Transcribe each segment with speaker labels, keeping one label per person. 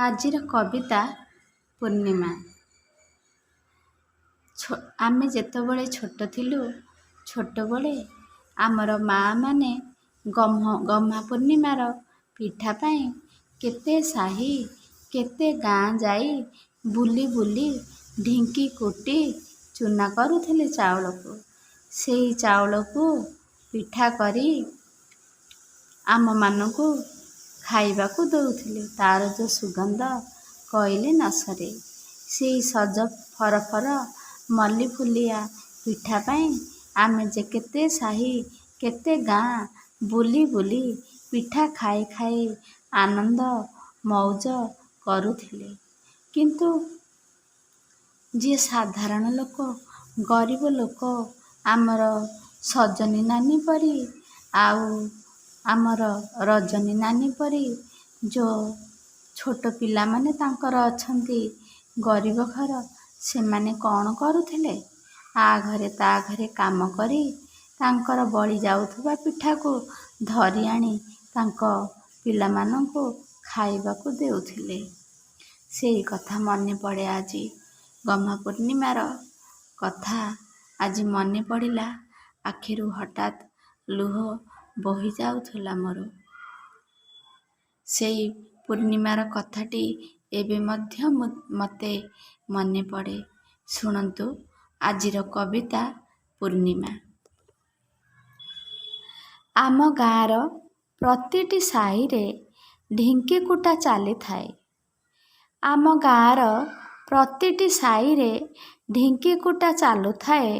Speaker 1: ଆଜିର କବିତା ପୂର୍ଣ୍ଣିମା। ଆମେ ଯେତେବେଳେ ଛୋଟ ଥିଲୁ, ଛୋଟବେଳେ ଆମର ମାଆ ମାନେ ଗହ୍ମା ପୂର୍ଣ୍ଣିମାର ପିଠା ପାଇଁ କେତେ ସାହି କେତେ ଗାଁ ଯାଇ ବୁଲି ବୁଲି ଢିଙ୍କି କୁଟି ଚୁନା କରୁଥିଲେ ଚାଉଳକୁ। ସେଇ ଚାଉଳକୁ ପିଠା କରି ଆମମାନଙ୍କୁ ଖାଇବାକୁ ଦେଉଥିଲେ। ତାର ଯେଉଁ ସୁଗନ୍ଧ କହିଲେ ନ ସରେ। ସେଇ ସଜ ଫରଫର ମଲ୍ଲି ଫୁଲିଆ ପିଠା ପାଇଁ ଆମେ ଯେ କେତେ ସାହି କେତେ ଗାଁ ବୁଲି ବୁଲି ପିଠା ଖାଇ ଖାଇ ଆନନ୍ଦ ମଉଜ କରୁଥିଲେ। କିନ୍ତୁ ଯିଏ ସାଧାରଣ ଲୋକ, ଗରିବ ଲୋକ, ଆମର ସଜନୀ ନାନୀ ପରି ଆଉ ଆମର ରଜନୀ ନାନୀ ପରି ଯେଉଁ ଛୋଟ ପିଲାମାନେ ତାଙ୍କର ଅଛନ୍ତି ଗରିବ ଘର, ସେମାନେ କ'ଣ କରୁଥିଲେ? ଆ ଘରେ ତା ଘରେ କାମ କରି ତାଙ୍କର ବଳି ଯାଉଥିବା ପିଠାକୁ ଧରି ଆଣି ତାଙ୍କ ପିଲାମାନଙ୍କୁ ଖାଇବାକୁ ଦେଉଥିଲେ। ସେଇ କଥା ମନେ ପଡ଼େ ଆଜି। ଗହ୍ମା ପୂର୍ଣ୍ଣିମାର କଥା ଆଜି ମନେ ପଡ଼ିଲା। ଆଖିରୁ ହଠାତ୍ ଲୁହ ବୋହି ଯାଉଥିଲା ମୋର। ସେଇ ପୂର୍ଣ୍ଣିମାର କଥାଟି ଏବେ ମଧ୍ୟ ମୋତେ ମନେ ପଡ଼େ। ଶୁଣନ୍ତୁ ଆଜିର କବିତା ପୂର୍ଣ୍ଣିମା। ଆମ ଗାଁର ପ୍ରତିଟି ସାହିରେ ଢିଙ୍କି କୁଟା ଚାଲିଥାଏ। ଆମ ଗାଁର ପ୍ରତିଟି ସାହିରେ ଢିଙ୍କି କୁଟା ଚାଲୁଥାଏ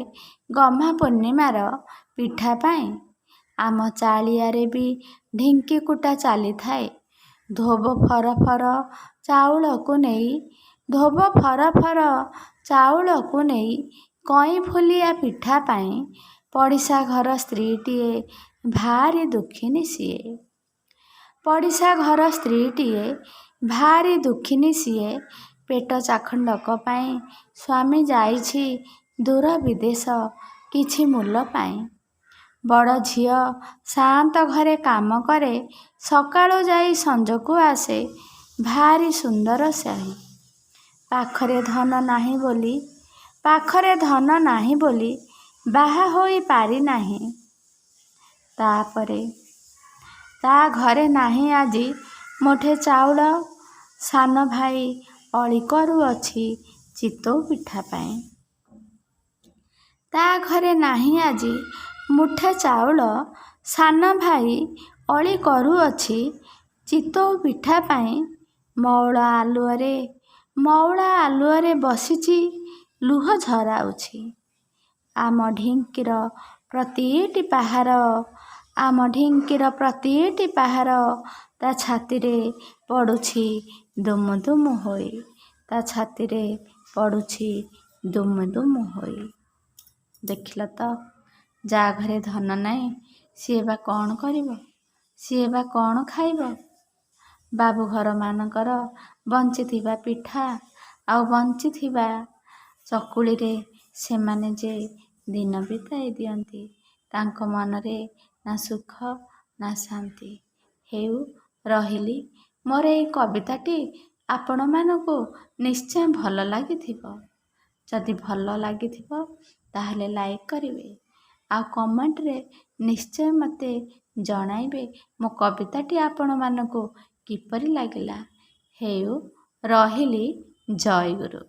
Speaker 1: ଗହ୍ମା ପୂର୍ଣ୍ଣିମାର ପିଠା ପାଇଁ। ଆମ ଚାଳିଆରେ ବି ଢିଙ୍କି କୁଟା ଚାଲିଥାଏ ଧୋବ ଫରଫର ଚାଉଳକୁ ନେଇ। ଧୋବ ଫରଫର ଚାଉଳକୁ ନେଇ କଇଁ ଫୁଲିଆ ପିଠା ପାଇଁ। ପଡ଼ିଶା ଘର ସ୍ତ୍ରୀଟିଏ ଭାରି ଦୁଃଖିନୀ ସିଏ। ପଡ଼ିଶା ଘର ସ୍ତ୍ରୀଟିଏ ଭାରି ଦୁଃଖିନୀ ସିଏ। ପେଟ ଚାଖଣ୍ଡକ ପାଇଁ ସ୍ୱାମୀ ଯାଇଛି ଦୂର ବିଦେଶ କିଛି ମୂଲ ପାଇଁ। ବଡ଼ ଝିଅ ସାଆନ୍ତ ଘରେ କାମ କରେ, ସକାଳୁ ଯାଇ ସଞ୍ଜକୁ ଆସେ ଭାରି ସୁନ୍ଦର ସାହି। ପାଖରେ ଧନ ନାହିଁ ବୋଲି ବାହା ହୋଇ ପାରିନାହିଁ। ତାପରେ ତା ଘରେ ନାହିଁ ଆଜି ମୁଠେ ଚାଉଳ। ସାନ ଭାଇ ଅଳି କରୁଅଛି ଚିତଉ ପିଠା ପାଇଁ। ତା ଘରେ ନାହିଁ ଆଜି ମୁଠେ ଚାଉଳ। ସାନ ଭାଇ ଅଳି କରୁଅଛି ଚିତଉ ପିଠା ପାଇଁ। ମଉଳା ଆଲୁଅରେ ବସିଛି ଲୁହ ଝରାଉଛି। ଆମ ଢିଙ୍କିର ପ୍ରତିଟି ପାହାର ତା ଛାତିରେ ପଡ଼ୁଛି ଦୁମୁ ଦୁମୁ ହୋଇ। ତା ଛାତିରେ ପଡ଼ୁଛି ଦୁମୁ ଦୁମୁ ହୋଇ। ଦେଖିଲ ତ, ଯାହା ଘରେ ଧନ ନାହିଁ ସିଏ ବା କ'ଣ କରିବ? ସିଏ ବା କ'ଣ ଖାଇବ? ବାବୁ ଘରମାନଙ୍କର ବଞ୍ଚିଥିବା ପିଠା ଆଉ ବଞ୍ଚିଥିବା ଚକୁଳିରେ ସେମାନେ ଯେ ଦିନ ବିତାଇ ଦିଅନ୍ତି, ତାଙ୍କ ମନରେ ନା ସୁଖ ନା ଶାନ୍ତି। ହେଉ, ରହିଲି। ମୋର ଏଇ କବିତାଟି ଆପଣମାନଙ୍କୁ ନିଶ୍ଚୟ ଭଲ ଲାଗିଥିବ। ଯଦି ଭଲ ଲାଗିଥିବ ତାହେଲେ ଲାଇକ୍ କରିବେ ଆଉ କମେଣ୍ଟରେ ନିଶ୍ଚୟ ମୋତେ ଜଣାଇବେ ମୋ କବିତାଟି ଆପଣମାନଙ୍କୁ କିପରି ଲାଗିଲା। ହେଉ, ରହିଲି। ଜୟ ଗୁରୁ।